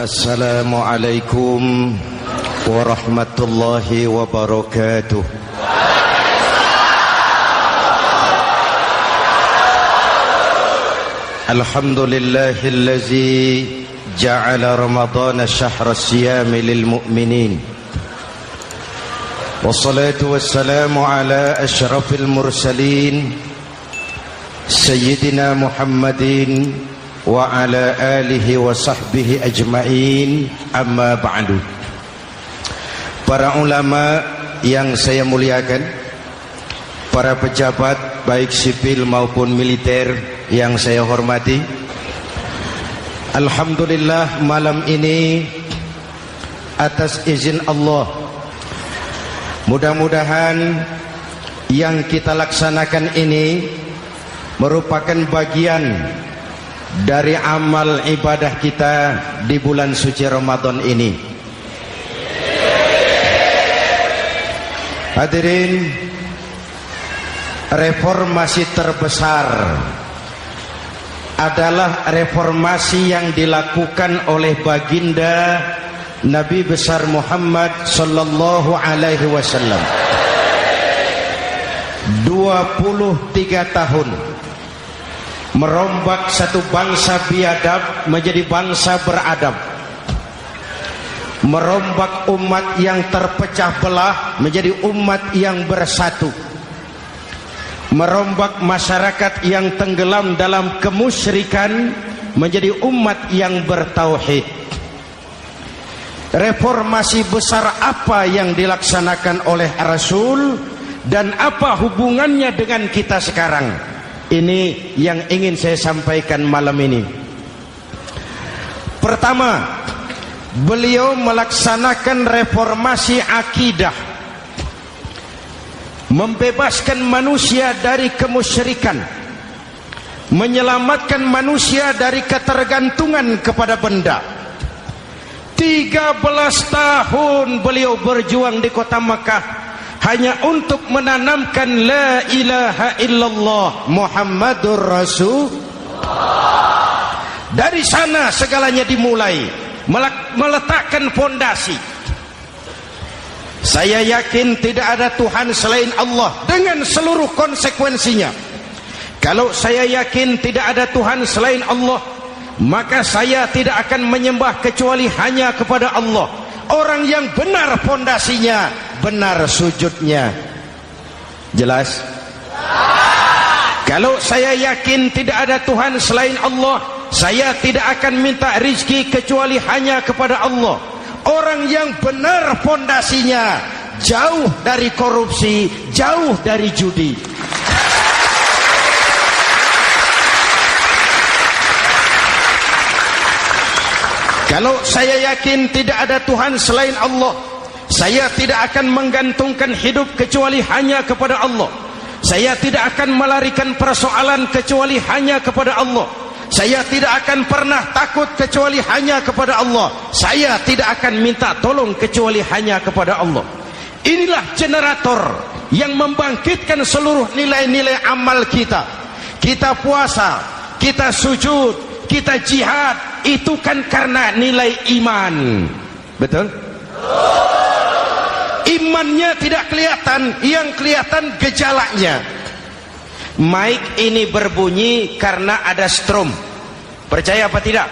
Assalamualaikum warahmatullahi wabarakatuh. Alhamdulillahillazi ja'ala Ramadhana syahra siyami lil mu'minin. Wassalatu wassalamu ala asyrafil mursalin Sayyidina Muhammadin wa ala alihi wa sahbihi ajma'in, amma ba'du. Para ulama yang saya muliakan, para pejabat baik sipil maupun militer yang saya hormati, alhamdulillah malam ini atas izin Allah, mudah-mudahan yang kita laksanakan ini merupakan bagian dari amal ibadah kita di bulan suci Ramadan ini. Hadirin, reformasi terbesar adalah reformasi yang dilakukan oleh baginda Nabi besar Muhammad sallallahu alaihi wasallam. 23 tahun merombak satu bangsa biadab menjadi bangsa beradab, merombak umat yang terpecah belah menjadi umat yang bersatu, merombak masyarakat yang tenggelam dalam kemusyrikan menjadi umat yang bertauhid. Reformasi besar apa yang dilaksanakan oleh Rasul dan apa hubungannya dengan kita sekarang? Ini yang ingin saya sampaikan malam ini. Pertama, beliau melaksanakan reformasi akidah, membebaskan manusia dari kemusyrikan, menyelamatkan manusia dari ketergantungan kepada benda. 13 tahun beliau berjuang di kota Makkah hanya untuk menanamkan la ilaha illallah Muhammadur Rasulullah. Dari sana segalanya dimulai, meletakkan fondasi. Saya yakin tidak ada Tuhan selain Allah dengan seluruh konsekuensinya. Kalau saya yakin tidak ada Tuhan selain Allah, maka saya tidak akan menyembah kecuali hanya kepada Allah. Orang yang benar fondasinya, benar sujudnya. Jelas? Kalau saya yakin tidak ada Tuhan selain Allah, saya tidak akan minta rizki kecuali hanya kepada Allah. Orang yang benar fondasinya, jauh dari korupsi, jauh dari judi. Kalau saya yakin tidak ada Tuhan selain Allah, saya tidak akan menggantungkan hidup kecuali hanya kepada Allah. Saya tidak akan melarikan persoalan kecuali hanya kepada Allah. Saya tidak akan pernah takut kecuali hanya kepada Allah. Saya tidak akan minta tolong kecuali hanya kepada Allah. Inilah generator yang membangkitkan seluruh nilai-nilai amal kita. Kita puasa, kita sujud, kita jihad, itu kan karena nilai iman. Betul? Imannya tidak kelihatan, yang kelihatan gejalanya. Mic ini berbunyi karena ada strom. Percaya apa tidak?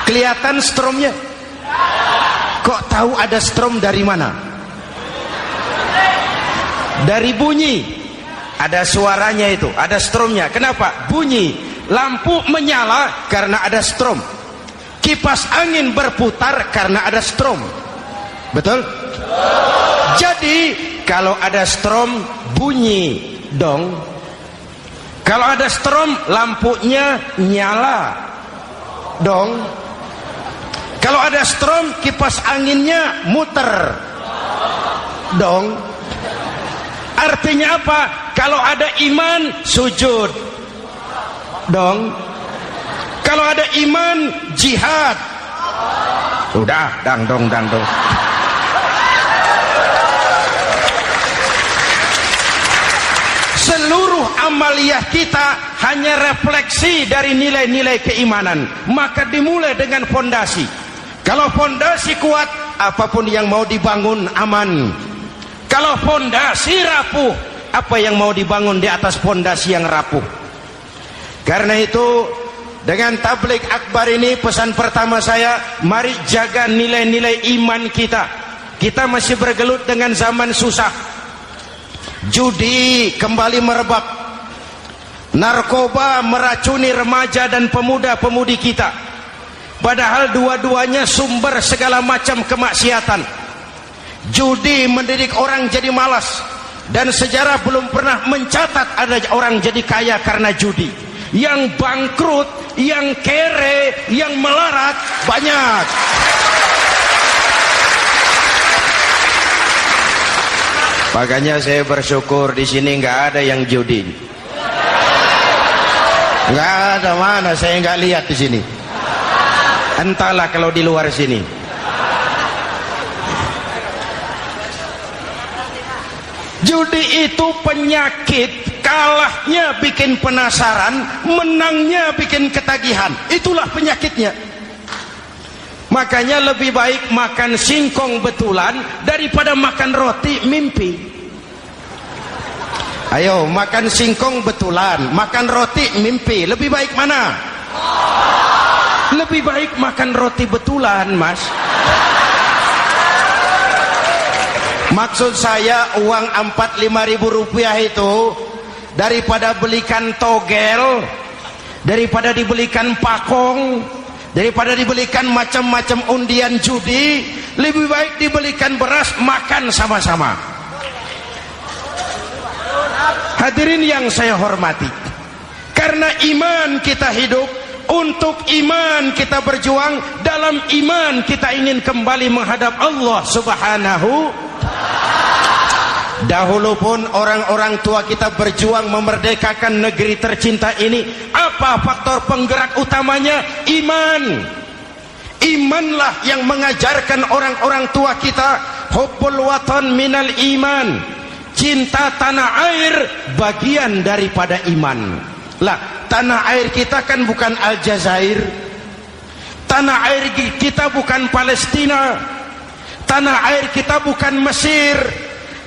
Kelihatan stromnya? Kok tahu ada strom dari mana? Dari bunyi. Ada suaranya itu, ada stromnya. Kenapa? Bunyi. Lampu menyala karena ada strom. Kipas angin berputar karena ada strom. Betul? Jadi kalau ada strom bunyi dong. Kalau ada strom lampunya nyala dong. Kalau ada strom kipas anginnya muter dong. Artinya apa? Kalau ada iman sujud dong. Kalau ada iman jihad. Udah dangdong. Seluruh amaliyah kita hanya refleksi dari nilai-nilai keimanan. Maka dimulai dengan fondasi. Kalau fondasi kuat, apapun yang mau dibangun aman. Kalau fondasi rapuh, apa yang mau dibangun di atas fondasi yang rapuh? Karena itu, dengan tabligh akbar ini, pesan pertama saya, mari jaga nilai-nilai iman kita. Kita masih bergelut dengan zaman susah. Judi kembali merebak. Narkoba meracuni remaja dan pemuda-pemudi kita. Padahal dua-duanya sumber segala macam kemaksiatan. Judi mendidik orang jadi malas, dan sejarah belum pernah mencatat ada orang jadi kaya karena judi. Yang bangkrut, yang kere, yang melarat banyak. Makanya saya bersyukur di sini nggak ada yang judi. Nggak ada, mana saya nggak lihat di sini. Entahlah kalau di luar sini. Judi itu penyakit, kalahnya bikin penasaran, menangnya bikin ketagihan. Itulah penyakitnya. Makanya lebih baik makan singkong betulan daripada makan roti mimpi. Ayo, makan singkong betulan, makan roti mimpi, lebih baik mana? Lebih baik makan roti betulan, Mas. Maksud saya, uang 4-5 ribu rupiah itu daripada belikan togel, daripada dibelikan pakong, daripada dibelikan macam-macam undian judi, lebih baik dibelikan beras, makan sama-sama. Hadirin yang saya hormati, karena iman kita hidup, untuk iman kita berjuang, dalam iman kita ingin kembali menghadap Allah Subhanahu. Dahulu pun orang-orang tua kita berjuang memerdekakan negeri tercinta ini. Apa faktor penggerak utamanya? Iman. Imanlah yang mengajarkan orang-orang tua kita, hubbul watan minal iman. Cinta tanah air bagian daripada iman. Lah, tanah air kita kan bukan Aljazair. Tanah air kita bukan Palestina. Tanah air kita bukan Mesir.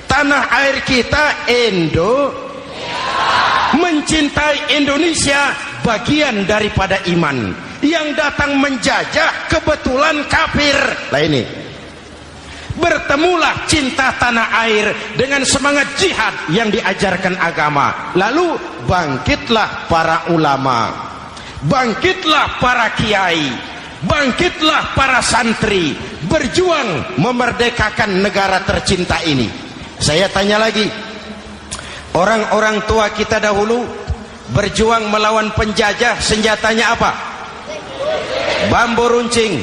Tanah air kita Mencintai Indonesia bagian daripada iman. Yang datang menjajah kebetulan kafir. Lah ini, bertemulah cinta tanah air dengan semangat jihad yang diajarkan agama. Lalu bangkitlah para ulama, bangkitlah para kiai, bangkitlah para santri, berjuang memerdekakan negara tercinta ini. Saya tanya lagi, orang-orang tua kita dahulu berjuang melawan penjajah, senjatanya apa? Bambu runcing.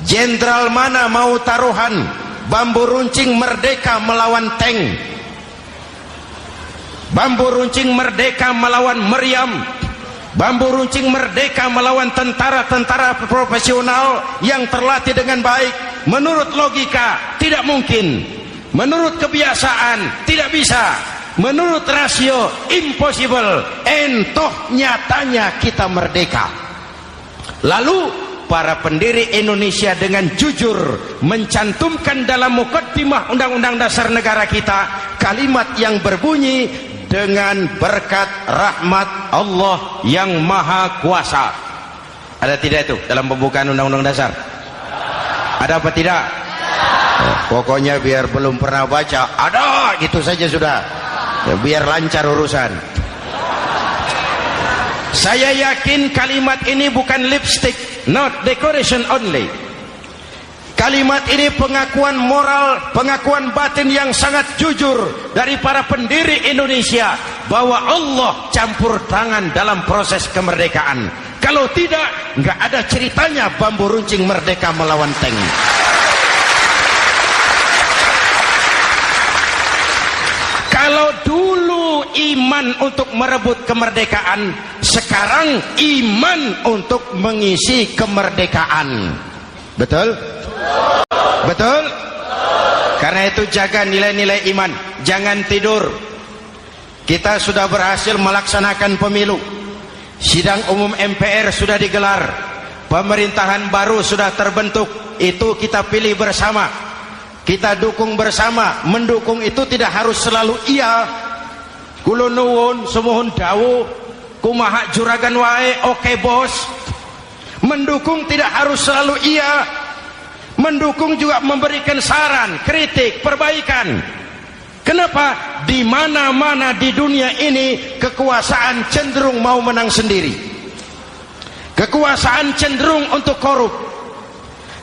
Jenderal mana mau taruhan? Bambu runcing merdeka melawan tank. Bambu runcing merdeka melawan meriam. Bambu runcing merdeka melawan tentara-tentara profesional yang terlatih dengan baik. Menurut logika tidak mungkin. Menurut kebiasaan tidak bisa. Menurut rasio impossible. Entoh nyatanya kita merdeka. Lalu para pendiri Indonesia dengan jujur mencantumkan dalam mukaddimah Undang-Undang Dasar Negara kita kalimat yang berbunyi, dengan berkat rahmat Allah yang Maha Kuasa. Ada tidak itu dalam pembukaan Undang-Undang Dasar? Ada apa tidak? Pokoknya biar belum pernah baca, ada gitu saja sudah, biar lancar urusan. Saya yakin kalimat ini bukan lipstick, not decoration only. Kalimat ini pengakuan moral, pengakuan batin yang sangat jujur dari para pendiri Indonesia bahwa Allah campur tangan dalam proses kemerdekaan. Kalau tidak, nggak ada ceritanya bambu runcing merdeka melawan tank. Kalau dulu iman untuk merebut kemerdekaan, sekarang iman untuk mengisi kemerdekaan. Betul? Betul? Karena itu jaga nilai-nilai iman. Jangan tidur. kita sudah berhasil melaksanakan pemilu, sidang umum MPR sudah digelar, pemerintahan baru sudah terbentuk. Itu kita pilih bersama, kita dukung bersama. Mendukung itu tidak harus selalu iya, kula nuwun sumuhun dawuh, kumaha juragan wae, oke bos. Mendukung tidak harus selalu iya, mendukung juga memberikan saran, kritik, perbaikan. Kenapa? Di mana-mana di dunia ini kekuasaan cenderung mau menang sendiri. Kekuasaan cenderung untuk korup.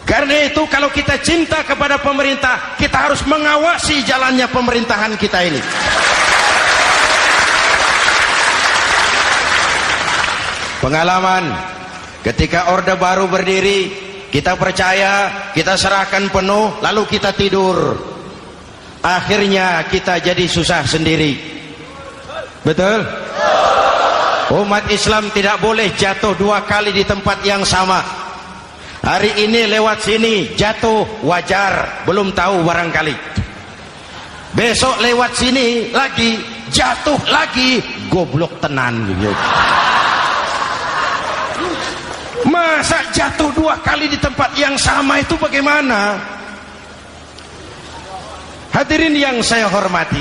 Karena itu kalau kita cinta kepada pemerintah, kita harus mengawasi jalannya pemerintahan kita ini. Pengalaman ketika Orde Baru berdiri, kita percaya, kita serahkan penuh, lalu kita tidur. Akhirnya kita jadi susah sendiri. Betul? Umat Islam tidak boleh jatuh dua kali di tempat yang sama. Hari ini lewat sini jatuh, wajar, belum tahu barangkali. Besok lewat sini lagi jatuh lagi, goblok tenan gitu. Masa jatuh dua kali di tempat yang sama itu bagaimana? Hadirin yang saya hormati,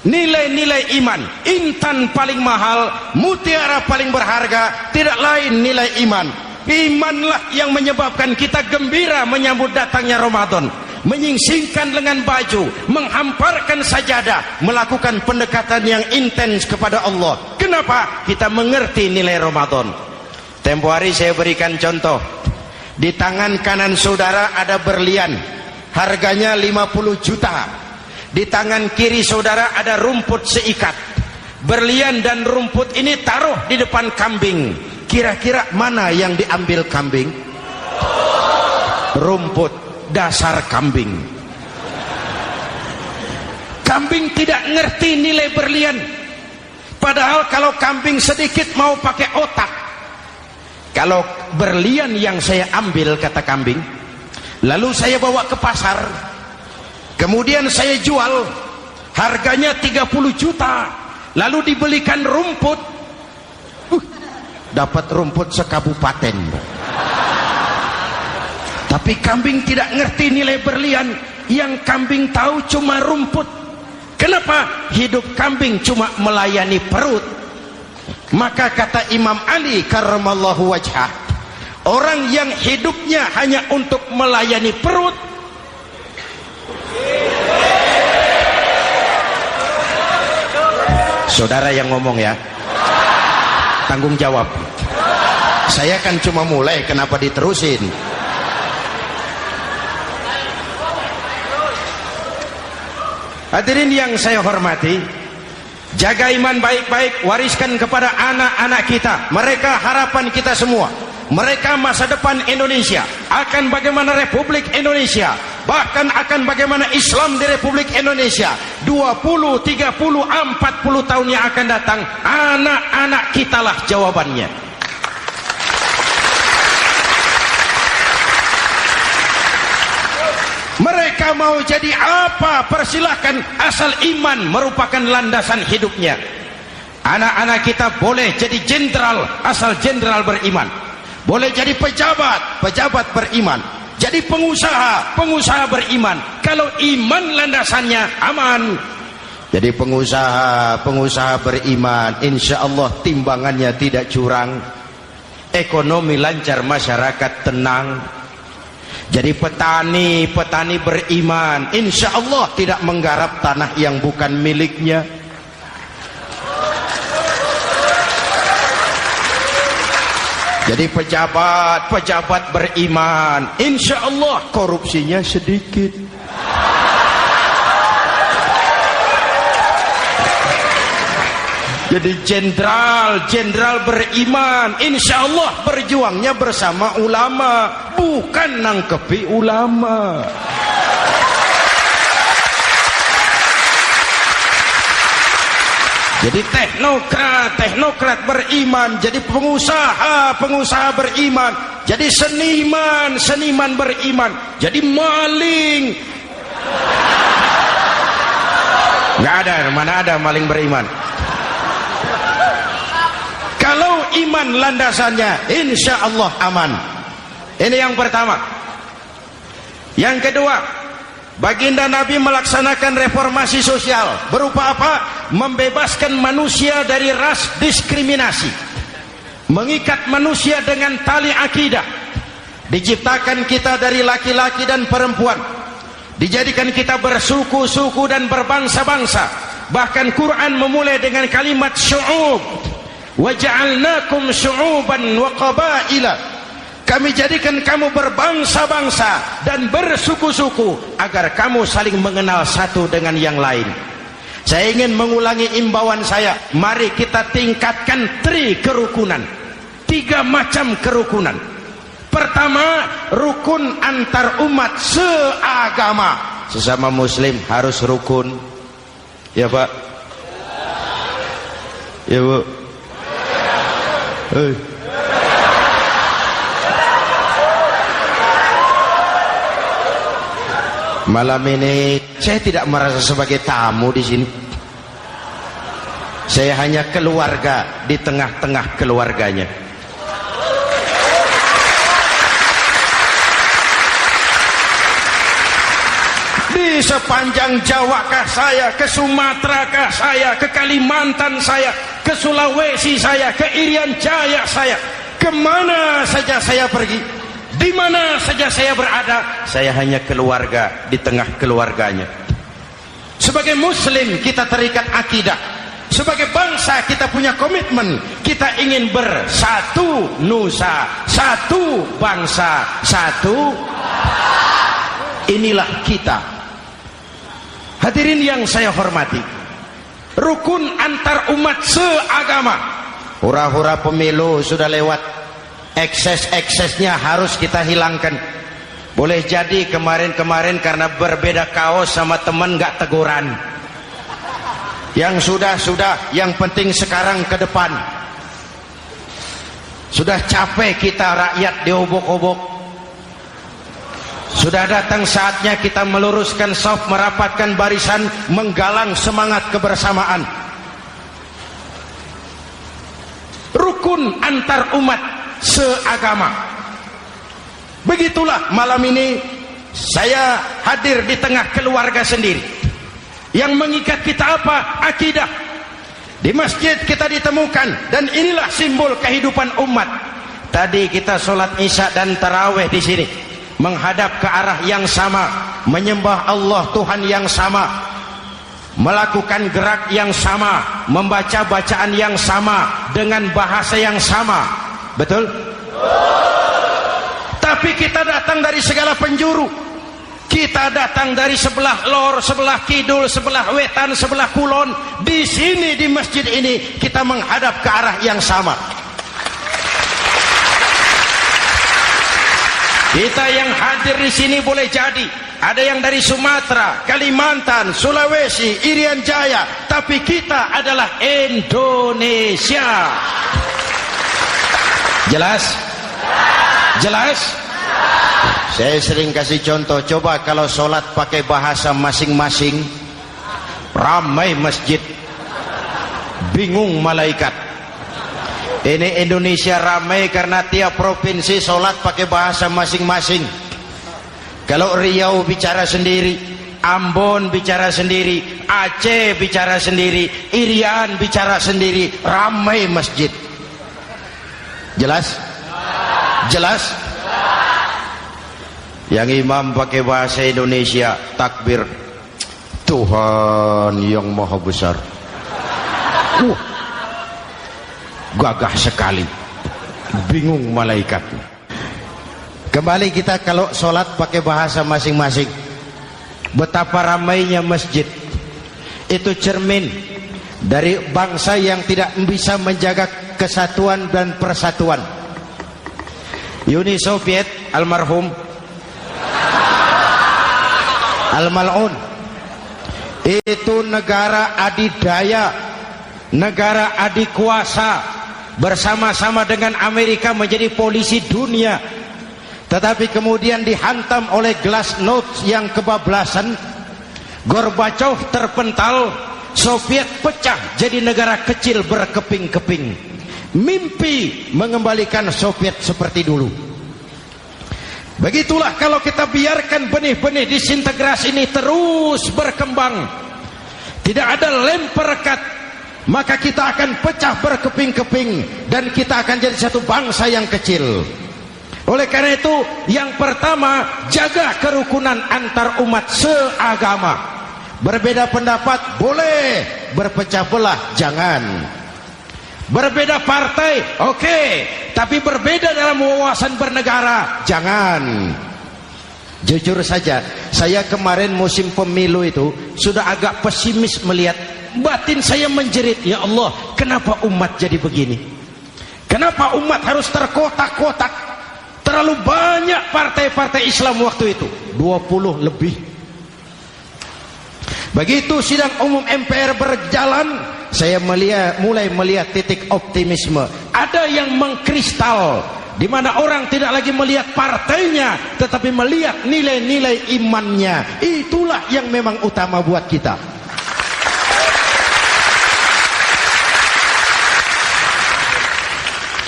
nilai-nilai iman, intan paling mahal, mutiara paling berharga, tidak lain nilai iman. Imanlah yang menyebabkan kita gembira menyambut datangnya Ramadan, menyingsingkan lengan baju, menghamparkan sajadah, melakukan pendekatan yang intens kepada Allah. Kenapa? Kita mengerti nilai Ramadan. Tempo hari saya berikan contoh. Di tangan kanan saudara ada berlian, harganya 50 juta. Di tangan kiri saudara ada rumput seikat. Berlian dan rumput ini taruh di depan kambing. Kira-kira mana yang diambil kambing? Rumput, dasar kambing. Kambing tidak ngerti nilai berlian. Padahal kalau kambing sedikit mau pakai otak. Kalau berlian yang saya ambil, kata kambing, lalu saya bawa ke pasar, kemudian saya jual, harganya 30 juta, lalu dibelikan rumput, dapat rumput sekabupaten. Tapi kambing tidak ngerti nilai berlian. Yang kambing tahu cuma rumput. Kenapa? Hidup kambing cuma melayani perut. Maka kata Imam Ali karramallahu wajhah, orang yang hidupnya hanya untuk melayani perut, saudara yang ngomong ya, tanggung jawab. Saya kan cuma mulai, kenapa diterusin? Hadirin yang saya hormati, jaga iman baik-baik, wariskan kepada anak-anak kita. Mereka harapan kita semua. Mereka masa depan Indonesia. Akan bagaimana Republik Indonesia, bahkan akan bagaimana Islam di Republik Indonesia 20, 30, 40 tahun yang akan datang. Anak-anak kitalah jawabannya. Mereka mau jadi apa, persilahkan, asal iman merupakan landasan hidupnya. Anak-anak kita boleh jadi jenderal, asal jenderal beriman. Boleh jadi pejabat, pejabat beriman. Jadi pengusaha, pengusaha beriman. Kalau iman landasannya, aman. Jadi pengusaha, pengusaha beriman, insya Allah timbangannya tidak curang, ekonomi lancar, masyarakat tenang. Jadi petani, petani beriman, insya Allah tidak menggarap tanah yang bukan miliknya. Jadi pejabat, pejabat beriman, insya Allah korupsinya sedikit. Jadi jenderal, jenderal beriman, insya Allah berjuangnya bersama ulama, bukan nangkepi ulama. Jadi teknokrat, teknokrat beriman. Jadi pengusaha, pengusaha beriman. Jadi seniman, seniman beriman. Jadi maling. Nggak ada, mana ada maling beriman. Kalau iman landasannya, insya Allah aman. Ini yang pertama. Yang kedua, baginda Nabi melaksanakan reformasi sosial. Berupa apa? Membebaskan manusia dari ras diskriminasi, mengikat manusia dengan tali akidah. Diciptakan kita dari laki-laki dan perempuan, dijadikan kita bersuku-suku dan berbangsa-bangsa. Bahkan Quran memulai dengan kalimat syu'ub, wa ja'alnakum syu'uban wa qabaila. Kami jadikan kamu berbangsa-bangsa dan bersuku-suku agar kamu saling mengenal satu dengan yang lain. Saya ingin mengulangi imbauan saya, mari kita tingkatkan kerukunan. 3 macam kerukunan. Pertama, rukun antar umat seagama. Sesama muslim harus rukun. Ya Pak? Ya Bu? Malam ini saya tidak merasa sebagai tamu di sini. Saya hanya keluarga di tengah-tengah keluarganya. Di sepanjang Jawa kah saya, ke Sumatera kah saya, ke Kalimantan saya, ke Sulawesi saya, ke Irian Jaya saya, kemana saja saya pergi, di mana saja saya berada, saya hanya keluarga di tengah keluarganya. Sebagai muslim kita terikat akidah. Sebagai bangsa kita punya komitmen. Kita ingin bersatu nusa, satu bangsa, satu. Inilah kita. Hadirin yang saya hormati, rukun antar umat seagama. Hura-hura pemilu sudah lewat, ekses-eksesnya harus kita hilangkan. Boleh jadi kemarin-kemarin karena berbeda kaos sama teman gak teguran. Yang sudah-sudah, yang penting sekarang ke depan. Sudah capek kita rakyat diobok-obok. Sudah datang saatnya kita meluruskan saf, merapatkan barisan, menggalang semangat kebersamaan. Rukun antar umat seagama. Begitulah malam ini saya hadir di tengah keluarga sendiri. Yang mengikat kita apa? Akidah. Di masjid kita ditemukan, dan inilah simbol kehidupan umat. Tadi kita sholat isya dan tarawih di sini, menghadap ke arah yang sama, menyembah Allah Tuhan yang sama, melakukan gerak yang sama, membaca bacaan yang sama, dengan bahasa yang sama. Betul? Tapi kita datang dari segala penjuru. Kita datang dari sebelah lor, sebelah kidul, sebelah wetan, sebelah kulon. Di sini di masjid ini kita menghadap ke arah yang sama. Kita yang hadir di sini boleh jadi ada yang dari Sumatera, Kalimantan, Sulawesi, Irian Jaya, tapi kita adalah Indonesia. Jelas? Jelas? Saya sering kasih contoh, coba kalau sholat pakai bahasa masing-masing, ramai masjid, bingung malaikat. Ini Indonesia ramai karena tiap provinsi sholat pakai bahasa masing-masing. Kalau Riau bicara sendiri, Ambon bicara sendiri, Aceh bicara sendiri, Irian bicara sendiri, ramai masjid. Jelas? Jelas? Yang imam pakai bahasa Indonesia, takbir, Tuhan yang maha besar. Gagah sekali, bingung malaikat. Kembali kita kalau sholat pakai bahasa masing-masing. Betapa ramainya masjid. Itu cermin dari bangsa yang tidak bisa menjaga kesatuan dan persatuan. Uni Soviet almarhum, al-mal'un, itu negara adidaya, negara adikuasa, bersama-sama dengan Amerika menjadi polisi dunia. Tetapi kemudian dihantam oleh glasnost yang kebablasan. Gorbachev terpental, Soviet pecah jadi negara kecil berkeping-keping. Mimpi mengembalikan Soviet seperti dulu. Begitulah kalau kita biarkan benih-benih disintegrasi ini terus berkembang, tidak ada lem perekat, maka kita akan pecah berkeping-keping dan kita akan jadi satu bangsa yang kecil. Oleh karena itu, yang pertama, jaga kerukunan antar umat seagama. Berbeda pendapat boleh, berpecah belah jangan. Berbeda partai oke, tapi berbeda dalam wawasan bernegara jangan. Jujur saja, saya kemarin musim pemilu itu sudah agak pesimis melihat. Batin saya menjerit, ya Allah, kenapa umat jadi begini? Kenapa umat harus terkotak-kotak? Terlalu banyak partai-partai Islam waktu itu, 20 lebih. Begitu sidang umum MPR berjalan, saya mulai melihat titik optimisme. Ada yang mengkristal, di mana orang tidak lagi melihat partainya, tetapi melihat nilai-nilai imannya. Itulah yang memang utama buat kita.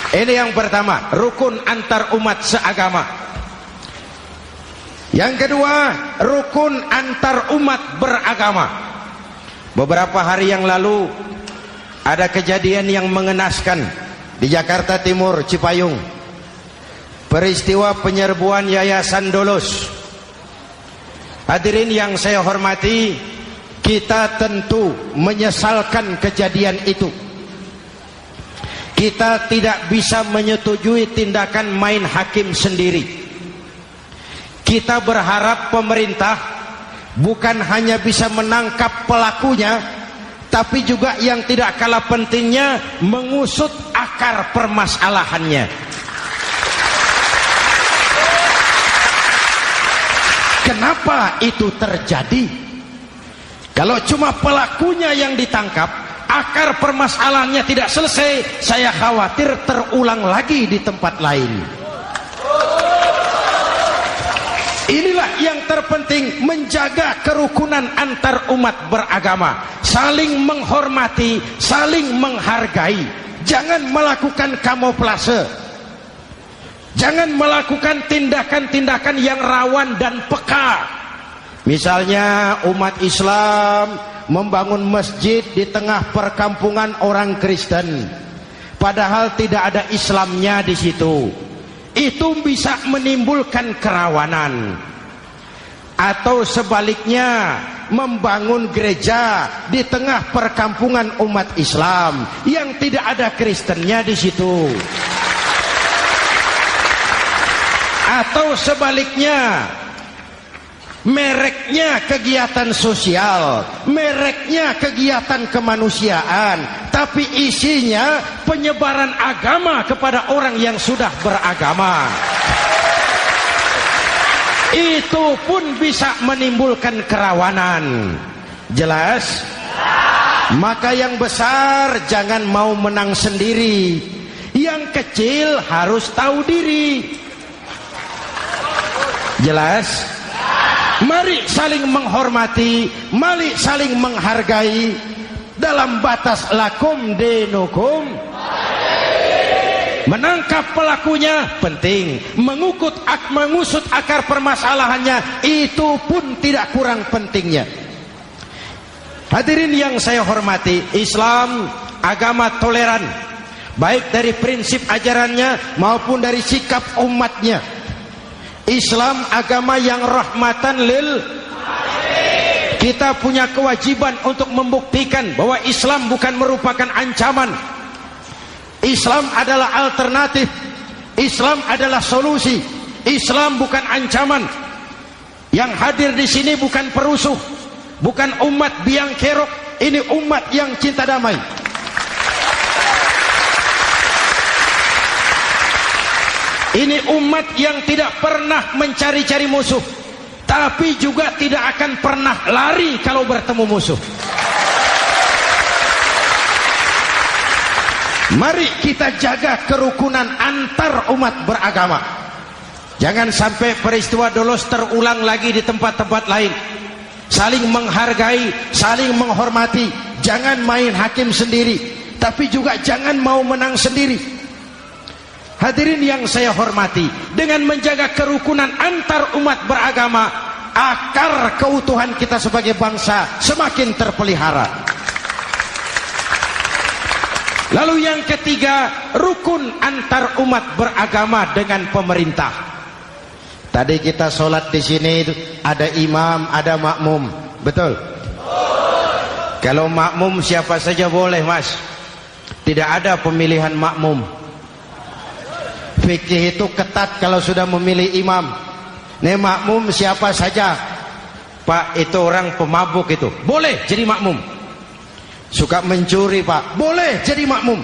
Ini yang pertama, rukun antar umat seagama. Yang kedua, rukun antar umat beragama. Beberapa hari yang lalu ada kejadian yang mengenaskan di Jakarta Timur, Cipayung. Peristiwa penyerbuan Yayasan Dolos. Hadirin yang saya hormati, kita tentu menyesalkan kejadian itu. Kita tidak bisa menyetujui tindakan main hakim sendiri. Kita berharap pemerintah bukan hanya bisa menangkap pelakunya, tapi juga yang tidak kalah pentingnya mengusut akar permasalahannya. Kenapa itu terjadi? Kalau cuma pelakunya yang ditangkap, akar permasalahannya tidak selesai, saya khawatir terulang lagi di tempat lain. Inilah yang terpenting, menjaga kerukunan antar umat beragama, saling menghormati, saling menghargai. Jangan melakukan kamuflase, jangan melakukan tindakan-tindakan yang rawan dan peka. Misalnya umat Islam membangun masjid di tengah perkampungan orang Kristen, padahal tidak ada Islamnya di situ. Itu bisa menimbulkan kerawanan. Atau sebaliknya, membangun gereja di tengah perkampungan umat Islam yang tidak ada Kristennya di situ. Atau sebaliknya, mereknya kegiatan sosial, mereknya kegiatan kemanusiaan, tapi isinya penyebaran agama kepada orang yang sudah beragama. Itu pun bisa menimbulkan kerawanan. Jelas? Maka yang besar jangan mau menang sendiri, yang kecil harus tahu diri. Jelas? Mari saling menghormati, mari saling menghargai dalam batas lakum dinukum. Menangkap pelakunya penting, mengusut akar permasalahannya itu pun tidak kurang pentingnya. Hadirin yang saya hormati, Islam agama toleran, baik dari prinsip ajarannya maupun dari sikap umatnya. Islam agama yang rahmatan lil. Kita punya kewajiban untuk membuktikan bahwa Islam bukan merupakan ancaman. Islam adalah alternatif. Islam adalah solusi. Islam bukan ancaman. Yang hadir di sini bukan perusuh, bukan umat biang kerok. Ini umat yang cinta damai. Ini umat yang tidak pernah mencari-cari musuh, tapi juga tidak akan pernah lari kalau bertemu musuh. Mari kita jaga kerukunan antar umat beragama. Jangan sampai peristiwa Dolos terulang lagi di tempat-tempat lain. Saling menghargai, saling menghormati. jangan main hakim sendiri, tapi juga jangan mau menang sendiri. Hadirin yang saya hormati, dengan menjaga kerukunan antar umat beragama, akar keutuhan kita sebagai bangsa semakin terpelihara. Lalu yang ketiga, rukun antar umat beragama dengan pemerintah. Tadi kita sholat di sini ada imam, ada makmum, betul? Kalau makmum siapa saja boleh, Mas. Tidak ada pemilihan makmum. Fikih itu ketat kalau sudah memilih imam. Nih makmum siapa saja. Pak, itu orang pemabuk itu, boleh jadi makmum. Suka mencuri, Pak, boleh jadi makmum.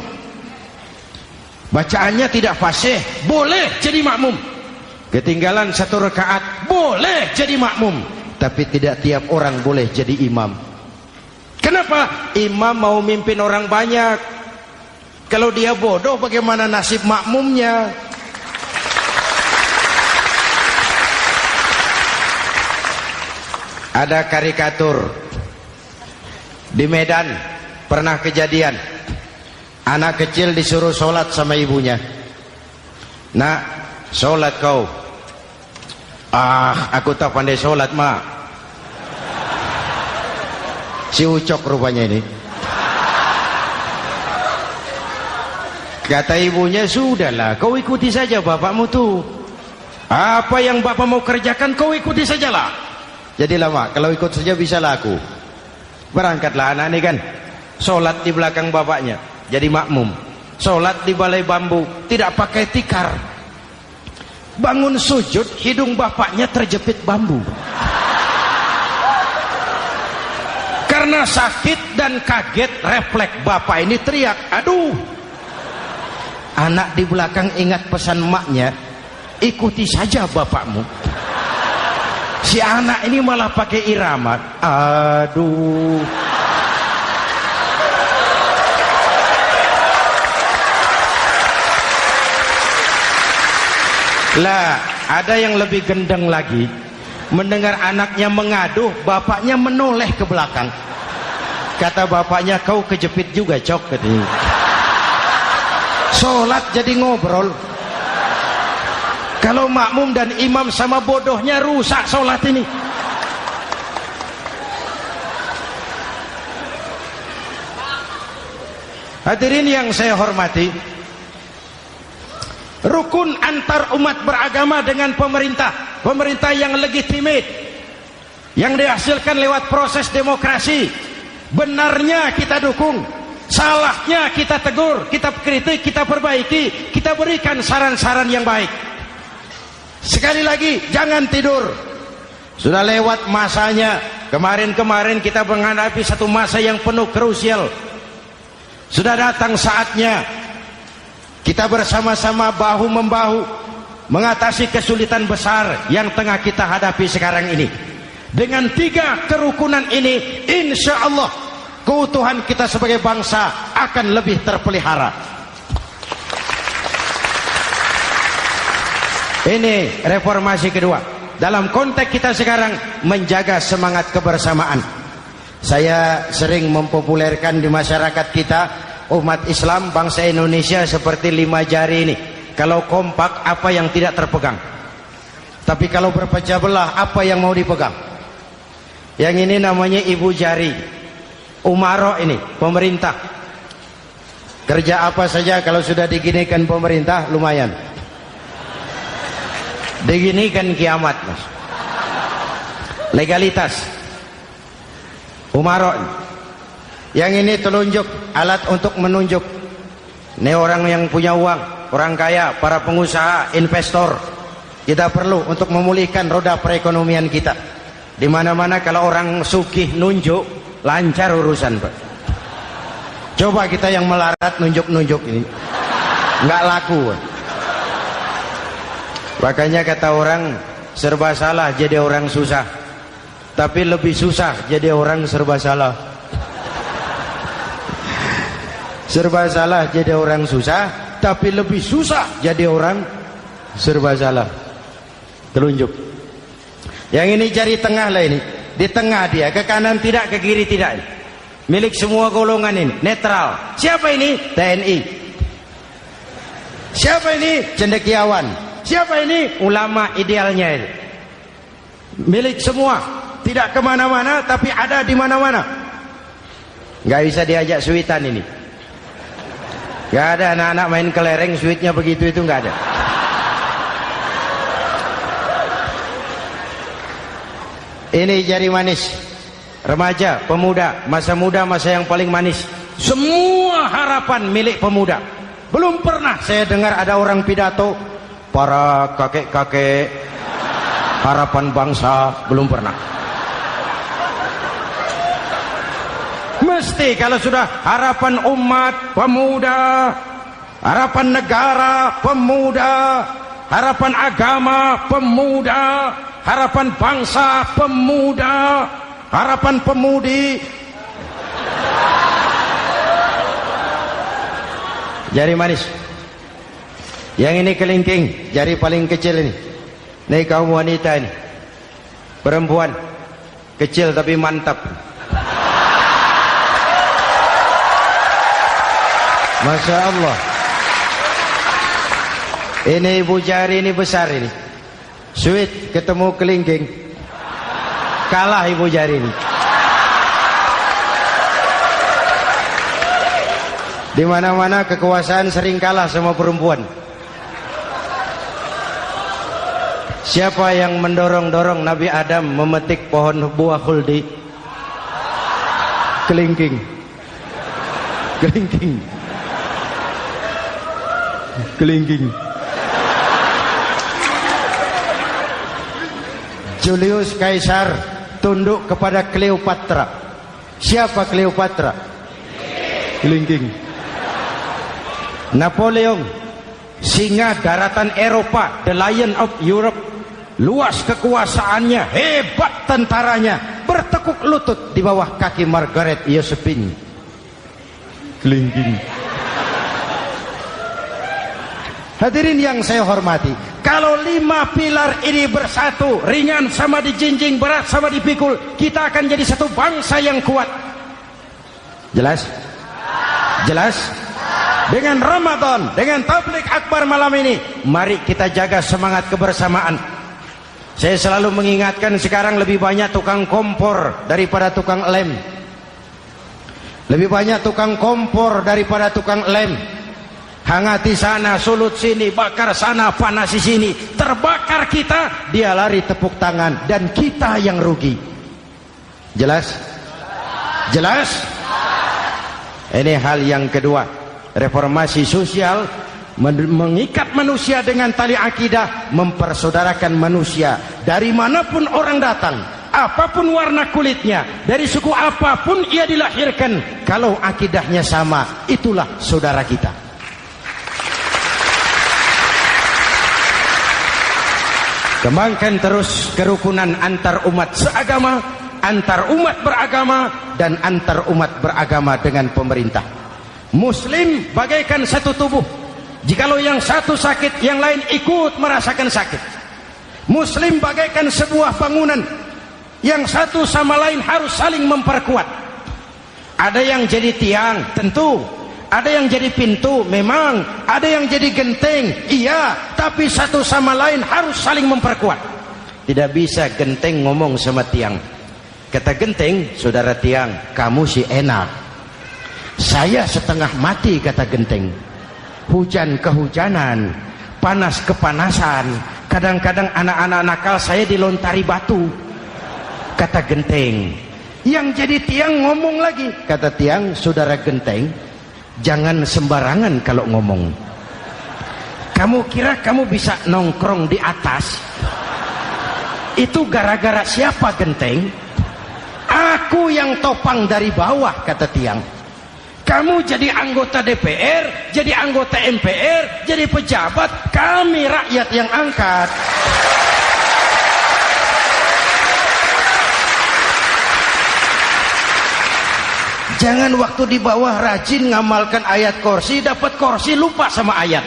Bacaannya tidak fasih, boleh jadi makmum. Ketinggalan 1 rakaat, boleh jadi makmum. Tapi tidak tiap orang boleh jadi imam. Kenapa? Imam mau mimpin orang banyak. Kalau dia bodoh, bagaimana nasib makmumnya? Ada karikatur di Medan. Pernah kejadian, anak kecil disuruh sholat sama ibunya. Nak, sholat kau. Aku tak pandai sholat, mak. Si Ucok rupanya ini. Kata ibunya, sudahlah, kau ikuti saja bapakmu tuh. Apa yang bapak mau kerjakan, kau ikuti sajalah. Jadi lama, kalau ikut saja bisa laku. Berangkatlah anak ini kan, sholat di belakang bapaknya, jadi makmum. Sholat di balai bambu, tidak pakai tikar. Bangun sujud, hidung bapaknya terjepit bambu. Karena sakit dan kaget, refleks bapak ini teriak, aduh. Anak di belakang ingat pesan maknya, ikuti saja bapakmu. Si anak ini malah pakai irama, aduh. Lah, ada yang lebih gendeng lagi. Mendengar anaknya mengaduh, bapaknya menoleh ke belakang. Kata bapaknya, kau kejepit juga, Cok. Sholat jadi ngobrol. Kalau makmum dan imam sama bodohnya, rusak sholat ini. Hadirin yang saya hormati, rukun antar umat beragama dengan pemerintah, pemerintah yang legitimate, yang dihasilkan lewat proses demokrasi. Benarnya kita dukung, salahnya kita tegur, kita kritik, kita perbaiki, kita berikan saran-saran yang baik. Sekali lagi, jangan tidur. Sudah lewat masanya. Kemarin-kemarin kita menghadapi satu masa yang penuh krusial. Sudah datang saatnya kita bersama-sama bahu-membahu mengatasi kesulitan besar yang tengah kita hadapi sekarang ini. Dengan 3 kerukunan ini, insya Allah keutuhan kita sebagai bangsa akan lebih terpelihara. Ini reformasi kedua. Dalam konteks kita sekarang, menjaga semangat kebersamaan. Saya sering mempopulerkan di masyarakat kita, umat Islam, bangsa Indonesia seperti 5 jari ini. Kalau kompak, apa yang tidak terpegang. Tapi kalau berpecah belah, apa yang mau dipegang? Yang ini namanya ibu jari. Umaro ini, pemerintah. Kerja apa saja kalau sudah diginikan pemerintah, lumayan. Diginikan kiamat, Mas. Legalitas. Umaro. Yang ini telunjuk, alat untuk menunjuk. Ini orang yang punya uang, orang kaya, para pengusaha, investor. Kita perlu untuk memulihkan roda perekonomian kita. Di mana-mana kalau orang sugih nunjuk, lancar urusan, Pak. Coba kita yang melarat nunjuk-nunjuk ini, nggak laku. Makanya kata orang, serba salah jadi orang susah, tapi lebih susah jadi orang serba salah. Serba salah jadi orang susah, tapi lebih susah jadi orang serba salah. Telunjuk. Yang ini jari tengah lah ini, di tengah dia, ke kanan tidak, ke kiri tidak. milik semua golongan ini, netral. Siapa ini? TNI. Siapa ini? Cendekiawan. Siapa ini? Ulama idealnya ini. Milik semua, tidak kemana-mana tapi ada di mana-mana. Nggak bisa diajak suitan ini. Nggak ada anak-anak main kelereng suitnya begitu, itu nggak ada. Ini jari manis, remaja, pemuda, masa muda, masa yang paling manis. Semua harapan milik pemuda. Belum pernah saya dengar ada orang pidato para kakek-kakek harapan bangsa, belum pernah. Mesti kalau sudah harapan umat, pemuda, harapan negara, pemuda, harapan agama, pemuda, harapan bangsa, pemuda, harapan pemudi. Jari manis. Yang ini kelingking, jari paling kecil ini. Ini kaum wanita ini. Perempuan. Kecil tapi mantap. Masya Allah. Ini ibu jari ini besar ini. Sweet ketemu kelingking. Kalah ibu jari ini. Di mana-mana kekuasaan sering kalah sama perempuan. Siapa yang mendorong-dorong Nabi Adam memetik pohon buah khuldi? Kelingking. Kelingking. Kelingking. Julius Caesar tunduk kepada Cleopatra. Siapa Cleopatra? Kelingking. Napoleon, singa daratan Eropa, the Lion of Europe, luas kekuasaannya, hebat tentaranya, bertekuk lutut di bawah kaki Margaret Josephine. Kelingking. Hadirin yang saya hormati, kalau 5 pilar ini bersatu, ringan sama dijinjing, berat sama dipikul, kita akan jadi satu bangsa yang kuat. Jelas? Jelas? Dengan Ramadan, dengan tabligh akbar malam ini, mari kita jaga semangat kebersamaan. Saya selalu mengingatkan, sekarang lebih banyak tukang kompor daripada tukang lem. Lebih banyak tukang kompor daripada tukang lem. Hangati sana, sulut sini, bakar sana, panasi sini. Terbakar kita, dia lari tepuk tangan, dan kita yang rugi. Jelas? Jelas? Ini hal yang kedua. Reformasi sosial mengikat manusia dengan tali akidah, mempersaudarakan manusia dari manapun orang datang, apapun warna kulitnya, dari suku apapun ia dilahirkan, kalau akidahnya sama, itulah saudara kita. Kembangkan terus kerukunan antar umat seagama, antar umat beragama, dan antar umat beragama dengan pemerintah. Muslim bagaikan satu tubuh. Jikalau yang satu sakit, yang lain ikut merasakan sakit. Muslim bagaikan sebuah bangunan, yang satu sama lain harus saling memperkuat. Ada yang jadi tiang, tentu. Ada yang jadi pintu, memang. Ada yang jadi genteng, iya. Tapi satu sama lain harus saling memperkuat. Tidak bisa genteng ngomong sama tiang. Kata genteng, saudara tiang, kamu sih enak. Saya setengah mati, kata genteng. Hujan kehujanan, panas kepanasan, kadang-kadang anak-anak nakal saya dilontari batu, kata genteng. Yang jadi tiang ngomong lagi, kata tiang, saudara genteng, jangan sembarangan kalau ngomong. Kamu kira kamu bisa nongkrong di atas? Itu gara-gara siapa, genteng? Aku yang topang dari bawah, kata tiang. Kamu jadi anggota DPR, jadi anggota MPR, jadi pejabat, kami rakyat yang angkat. Jangan waktu di bawah rajin ngamalkan ayat kursi, dapat kursi lupa sama ayat.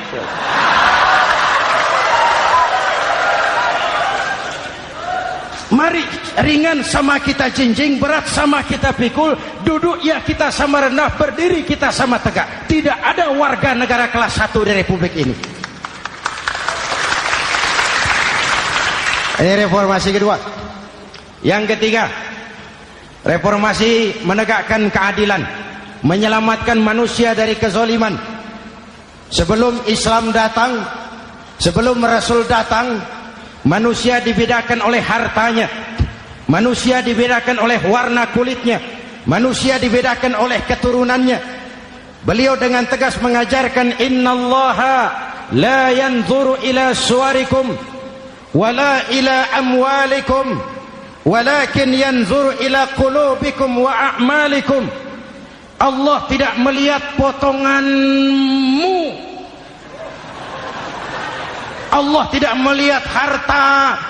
Mari ringan sama kita jinjing, berat sama kita pikul, duduk ya kita sama rendah, berdiri kita sama tegak. Tidak ada warga negara kelas 1 di Republik ini. Ini reformasi kedua. Yang ketiga, reformasi menegakkan keadilan, menyelamatkan manusia dari kezaliman. Sebelum Islam datang, sebelum Rasul datang, manusia dibedakan oleh hartanya, manusia dibedakan oleh warna kulitnya, manusia dibedakan oleh keturunannya. Beliau dengan tegas mengajarkan, innallaha la yanzuru ila suwarikum wala ila amwalikum walakin yanzuru ila qulubikum wa a'malikum. Allah tidak melihat potonganmu, Allah tidak melihat hartamu.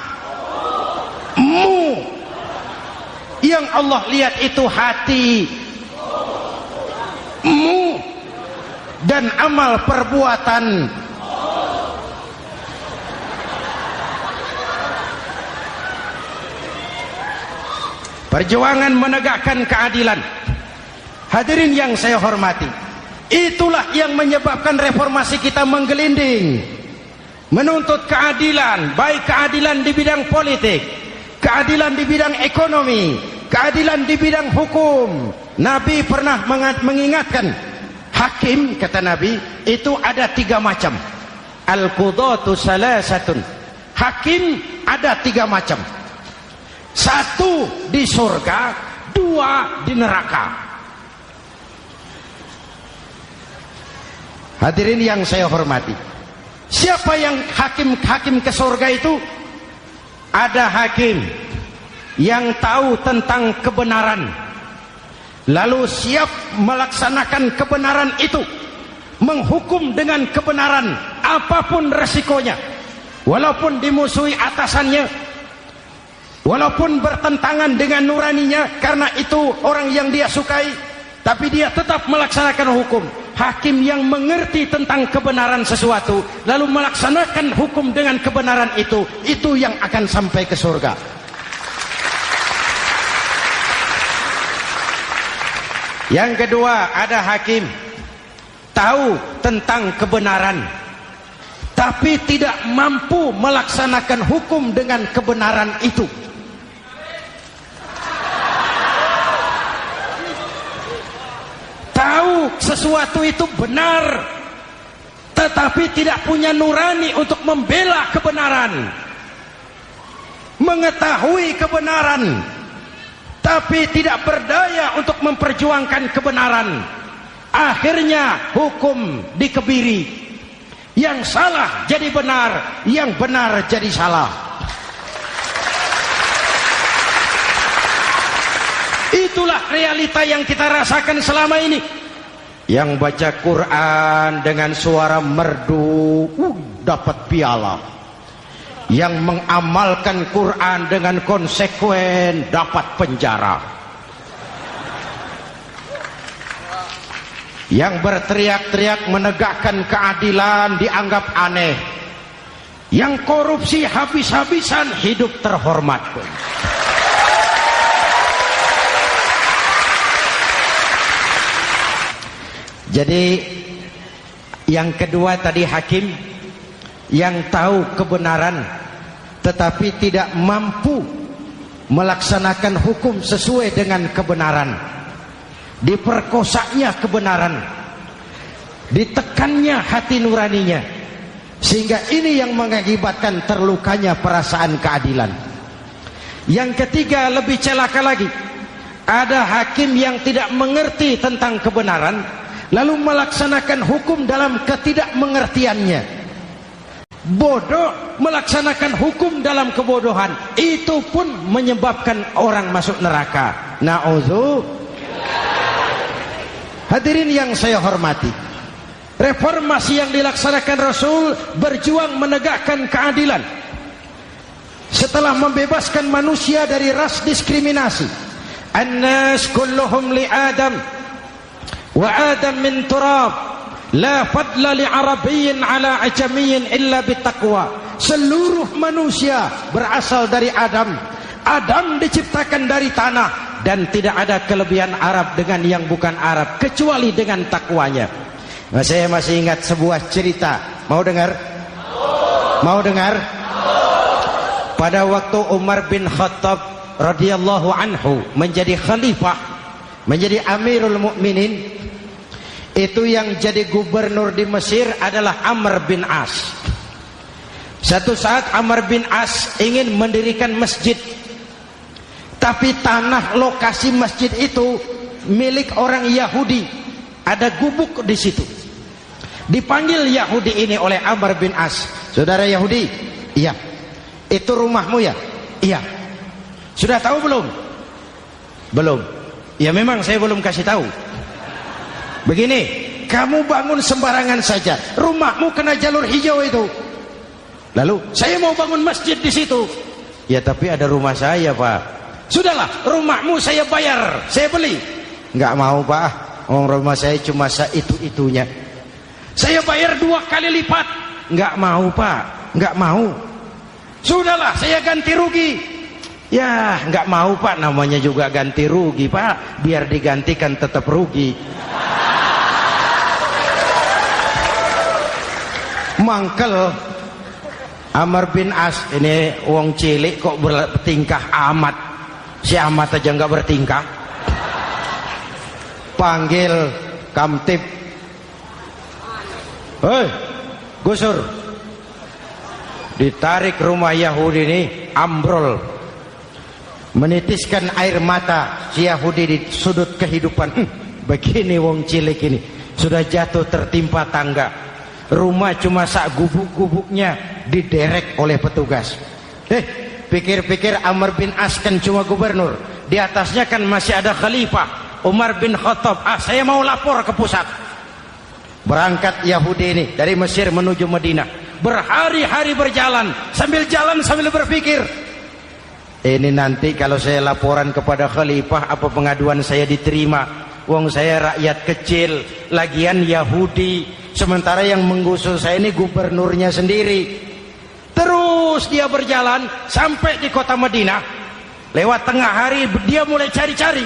Yang Allah lihat itu hatimu dan amal perbuatan. Perjuangan menegakkan keadilan. Hadirin yang saya hormati, itulah yang menyebabkan reformasi kita menggelinding, menuntut keadilan, baik keadilan di bidang politik, keadilan di bidang ekonomi, keadilan di bidang hukum. Nabi pernah mengingatkan, hakim, kata Nabi, itu ada 3 macam. Al-qudatu salasatun. Hakim ada 3 macam. 1 di surga, 2 di neraka. Hadirin yang saya hormati, siapa yang hakim ke surga itu? Ada hakim yang tahu tentang kebenaran, lalu siap melaksanakan kebenaran itu, menghukum dengan kebenaran apapun resikonya, walaupun dimusuhi atasannya, walaupun bertentangan dengan nuraninya, karena itu orang yang dia sukai, tapi dia tetap melaksanakan hukum. Hakim yang mengerti tentang kebenaran sesuatu lalu melaksanakan hukum dengan kebenaran itu yang akan sampai ke surga. Yang kedua, ada hakim tahu tentang kebenaran tapi tidak mampu melaksanakan hukum dengan kebenaran itu. Tahu sesuatu itu benar tetapi tidak punya nurani untuk membela kebenaran, mengetahui kebenaran tapi tidak berdaya untuk memperjuangkan kebenaran. Akhirnya hukum dikebiri, yang salah jadi benar, yang benar jadi salah. Itulah realita yang kita rasakan selama ini. Yang baca Quran dengan suara merdu dapat piala, yang mengamalkan Quran dengan konsekuen dapat penjara, yang berteriak-teriak menegakkan keadilan dianggap aneh, yang korupsi habis-habisan hidup terhormat. Jadi yang kedua tadi hakim yang tahu kebenaran tetapi tidak mampu melaksanakan hukum sesuai dengan kebenaran. Diperkosanya kebenaran, ditekannya hati nuraninya, sehingga ini yang mengakibatkan terlukanya perasaan keadilan. Yang ketiga lebih celaka lagi, ada hakim yang tidak mengerti tentang kebenaran lalu melaksanakan hukum dalam ketidakmengertiannya. Bodoh melaksanakan hukum dalam kebodohan, itu pun menyebabkan orang masuk neraka. Na'udzubillah. Hadirin yang saya hormati, reformasi yang dilaksanakan Rasul berjuang menegakkan keadilan setelah membebaskan manusia dari ras diskriminasi. An-nas kulluhum li Adam wa Adam min turab, la fadla li arabiyyin ala ajamiyyin illa bittaqwa. Seluruh manusia berasal dari Adam. Adam diciptakan dari tanah, dan tidak ada kelebihan Arab dengan yang bukan Arab kecuali dengan takwanya. Nah, saya masih ingat sebuah cerita. Mau dengar? Mau dengar? Pada waktu Umar bin Khattab radhiyallahu anhu menjadi khalifah, menjadi Amirul Mukminin, itu yang jadi gubernur di Mesir adalah Amr bin As. Satu saat Amr bin As ingin mendirikan masjid, tapi tanah lokasi masjid itu milik orang Yahudi. Ada gubuk di situ. Dipanggil Yahudi ini oleh Amr bin As. Saudara Yahudi, iya. Itu rumahmu ya? Iya. Sudah tahu belum? Belum. Ya memang saya belum kasih tahu. Begini, kamu bangun sembarangan saja. Rumahmu kena jalur hijau itu. Lalu saya mau bangun masjid di situ. Ya tapi ada rumah saya, Pak. Sudahlah, rumahmu saya bayar, saya beli. Enggak mau, Pak. Rumah saya cuma itu-itunya. Saya bayar 2 kali lipat. Enggak mau, Pak. Enggak mau. Sudahlah, saya ganti rugi. Ya, enggak mau, Pak. Namanya juga ganti rugi, Pak. Biar digantikan tetap rugi. Mangkel Amr bin As ini wong cilik kok bertingkah amat. Si amat aja enggak bertingkah. Panggil kamtib. Hei, gusur. Ditarik rumah Yahudi ini, ambrol. Menitiskan air mata si Yahudi di sudut kehidupan. Begini wong cilik ini, sudah jatuh tertimpa tangga. Rumah cuma sak gubuk-gubuknya diderek oleh petugas. Pikir-pikir Amr bin As kan cuma gubernur. Di atasnya kan masih ada khalifah Umar bin Khattab. Saya mau lapor ke pusat. Berangkat Yahudi ini dari Mesir menuju Madinah. Berhari-hari berjalan, sambil berpikir, ini nanti kalau saya laporan kepada khalifah, apa pengaduan saya diterima? Wong saya rakyat kecil, lagian Yahudi, sementara yang menggusur saya ini gubernurnya sendiri. Terus dia berjalan sampai di kota Madinah. Lewat tengah hari dia mulai cari-cari.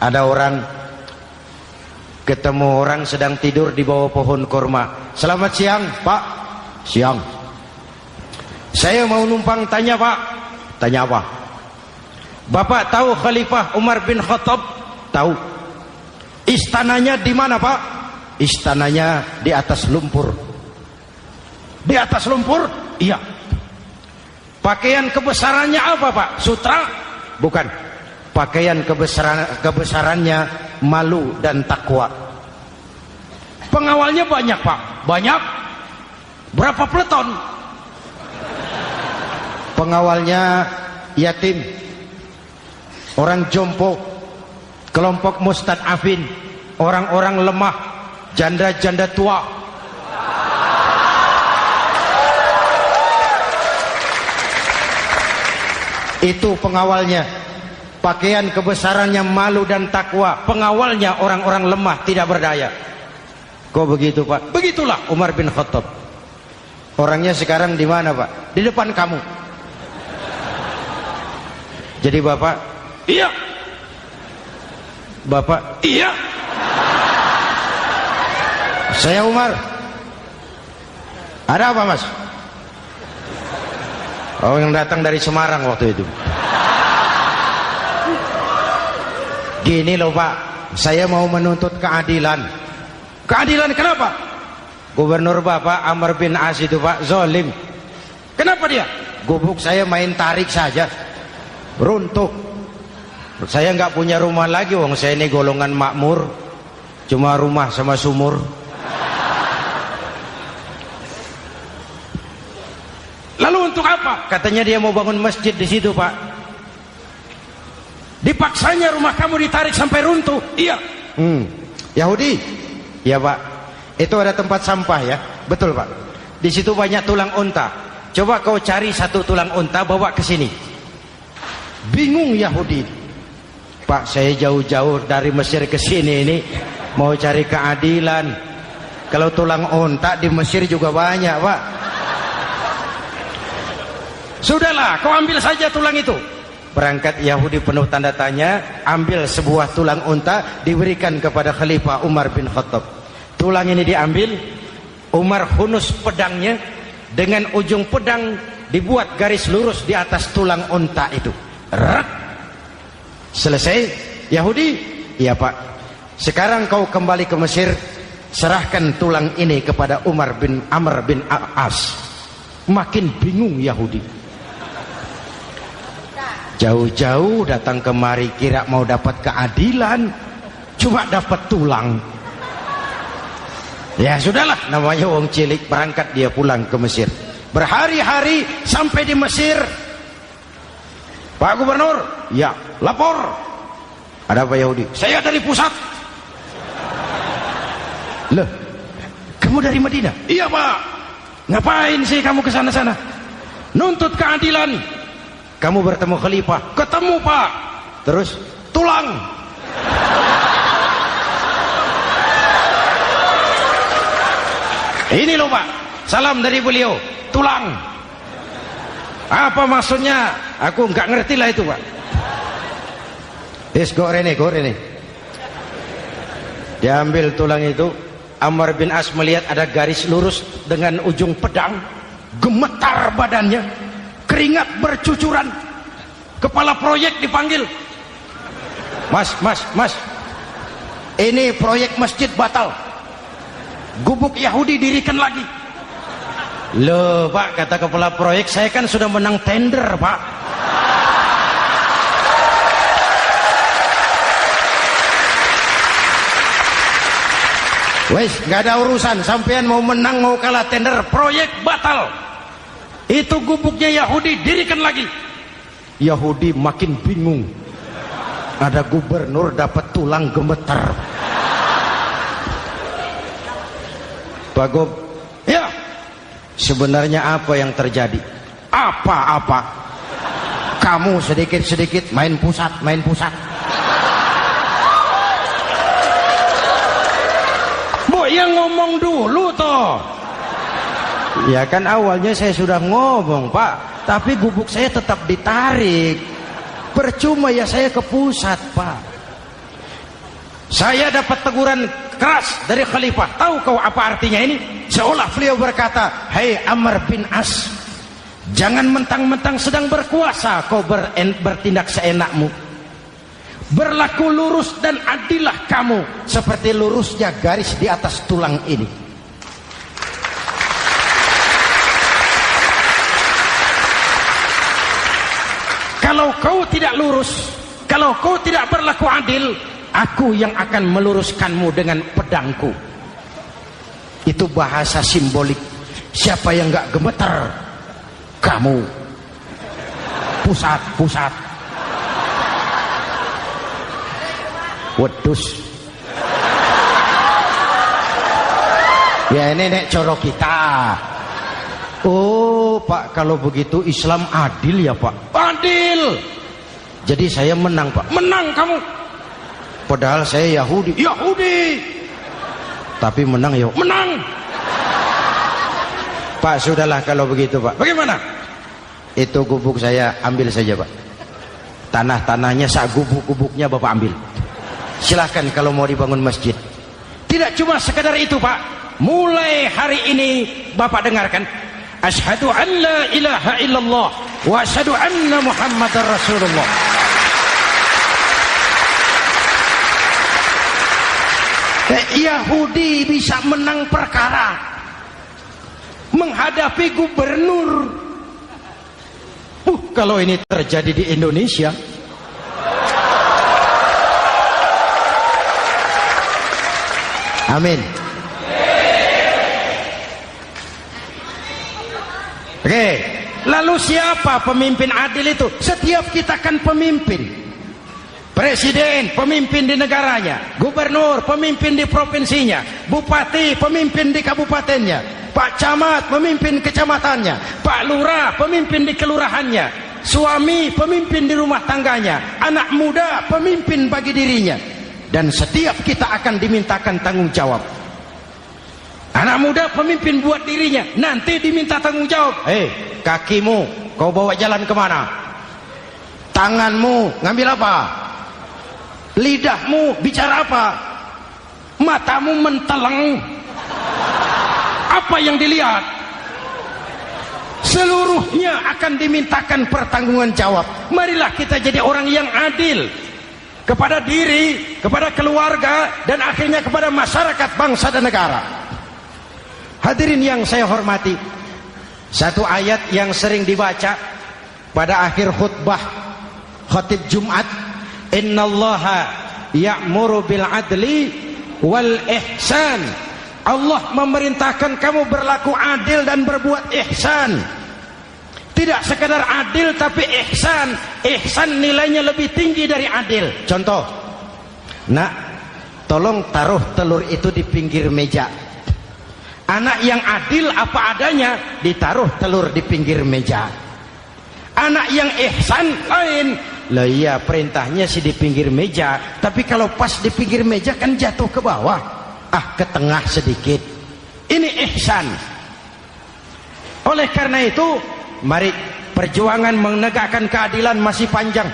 Ada orang, ketemu orang sedang tidur di bawah pohon kurma. Selamat siang, Pak. Siang. Saya mau numpang tanya, Pak. Tanya apa? Bapak tahu Khalifah Umar bin Khattab? Tahu. Istananya di mana, Pak? Istananya di atas lumpur. Di atas lumpur? Iya. Pakaian kebesarannya apa, Pak? Sutra? Bukan. Pakaian kebesarannya malu dan takwa. Pengawalnya banyak, Pak. Banyak. Berapa peleton? Pengawalnya yatim, orang jompo, kelompok mustad'afin, orang-orang lemah, janda-janda tua. Itu pengawalnya. Pakaian kebesarannya malu dan takwa. Pengawalnya orang-orang lemah, tidak berdaya. Kok begitu, Pak? Begitulah Umar bin Khattab. Orangnya sekarang di mana, Pak? Di depan kamu. Jadi Bapak, iya. Bapak, iya. Saya Umar. Ada apa, Mas? Oh, yang datang dari Semarang waktu itu. Gini loh, Pak, saya mau menuntut keadilan. Keadilan kenapa? Gubernur Bapak Amr bin As itu, Pak, zalim. Kenapa dia? Gubuk saya main tarik saja, runtuh. Saya nggak punya rumah lagi, wong saya ini golongan makmur, cuma rumah sama sumur. Lalu untuk apa? Katanya dia mau bangun masjid di situ, Pak. Dipaksanya rumah kamu ditarik sampai runtuh. Iya. Yahudi? Ya, Pak. Itu ada tempat sampah ya. Betul, Pak. Di situ banyak tulang unta. Coba kau cari satu tulang unta bawa ke sini. Bingung Yahudi. Pak, saya jauh-jauh dari Mesir ke sini ini mau cari keadilan. Kalau tulang unta di Mesir juga banyak, Pak. Sudahlah, kau ambil saja tulang itu. Berangkat Yahudi penuh tanda tanya, ambil sebuah tulang unta, diberikan kepada Khalifah Umar bin Khattab. Tulang ini diambil, Umar hunus pedangnya, dengan ujung pedang dibuat garis lurus di atas tulang unta itu. Rak. Selesai. Yahudi, iya Pak, sekarang kau kembali ke Mesir, serahkan tulang ini kepada Umar bin Amr bin As. Makin bingung Yahudi. Jauh-jauh datang kemari kira mau dapat keadilan, cuma dapat tulang. Ya sudahlah, namanya wong cilik. Berangkat dia pulang ke Mesir. Berhari-hari sampai di Mesir. Pak Gubernur, ya lapor. Ada apa Yahudi? Saya dari pusat. Loh, kamu dari Madinah? Iya Pak. Ngapain sih kamu ke sana-sana? Nuntut keadilan. Kamu bertemu Khalifah? Ketemu Pak. Terus tulang. Ini loh Pak, salam dari beliau. Tulang. Apa maksudnya? Aku nggak ngerti lah itu Pak. Yes, go rene. Diambil tulang itu. Amr bin As melihat ada garis lurus dengan ujung pedang. Gemetar badannya, keringat bercucuran. Kepala proyek dipanggil. Mas, ini proyek masjid batal. Gubuk Yahudi dirikan lagi. Loh Pak, kata kepala proyek, saya kan sudah menang tender Pak. Wes, nggak ada urusan. Sampean mau menang mau kalah tender, proyek batal. Itu gubuknya Yahudi dirikan lagi. Yahudi makin bingung. Ada gubernur dapat tulang gemetar. Pak Gob, ya. Sebenarnya apa yang terjadi? Apa-apa. Kamu sedikit-sedikit main pusat. Bu, yang ngomong dulu toh. Ya kan awalnya saya sudah ngomong Pak, tapi gubuk saya tetap ditarik. Percuma ya saya ke pusat Pak. Saya dapat teguran keras dari Khalifah. Tahu kau apa artinya ini? Seolah beliau berkata, "Hei Amr bin As, jangan mentang-mentang sedang berkuasa kau bertindak seenakmu. Berlaku lurus dan adillah kamu seperti lurusnya garis di atas tulang ini." Kalau kau tidak lurus, kalau kau tidak berlaku adil, aku yang akan meluruskanmu dengan pedangku. Itu bahasa simbolik. Siapa yang gak gemeter? Kamu. Pusat. Wedus. Ya ini nek coro kita. Oh Pak, kalau begitu Islam adil ya Pak? Adil. Jadi saya menang Pak. Menang kamu. Padahal saya Yahudi. Tapi menang ya. Menang. Pak sudahlah kalau begitu Pak. Bagaimana? Itu gubuk saya ambil saja Pak. Tanah-tanahnya sak gubuk-gubuknya Bapak ambil. Silahkan kalau mau dibangun masjid. Tidak cuma sekedar itu Pak. Mulai hari ini Bapak dengarkan. Asyhadu an la ilaha illallah wa asyhadu anna Muhammadar Rasulullah. Yahudi bisa menang perkara menghadapi gubernur. Kalau ini terjadi di Indonesia, amin. Oke, lalu siapa pemimpin adil itu? Setiap kita kan pemimpin. Presiden, pemimpin di negaranya. Gubernur, pemimpin di provinsinya. Bupati, pemimpin di kabupatennya. Pak Camat, pemimpin kecamatannya. Pak Lurah, pemimpin di kelurahannya. Suami, pemimpin di rumah tangganya. Anak muda, pemimpin bagi dirinya. Dan setiap kita akan dimintakan tanggung jawab. Anak muda pemimpin buat dirinya, nanti diminta tanggung jawab. Kakimu kau bawa jalan kemana? Tanganmu ngambil apa? Lidahmu bicara apa? Matamu menteleng. Apa yang dilihat? Seluruhnya akan dimintakan pertanggungan jawab. Marilah kita jadi orang yang adil kepada diri, kepada keluarga, dan akhirnya kepada masyarakat, bangsa dan negara. Hadirin yang saya hormati, satu ayat yang sering dibaca pada akhir khutbah khatib Jumat, innallaha ya'muru bil adli wal ihsan. Allah memerintahkan kamu berlaku adil dan berbuat ihsan. Tidak sekadar adil tapi ihsan. Ihsan nilainya lebih tinggi dari adil. Contoh, nak, tolong taruh telur itu di pinggir meja. Anak yang adil apa adanya, ditaruh telur di pinggir meja. Anak yang ihsan lain. Lah iya, perintahnya sih di pinggir meja, tapi kalau pas di pinggir meja kan jatuh ke bawah. Ke tengah sedikit. Ini ihsan. Oleh karena itu, mari, perjuangan menegakkan keadilan masih panjang.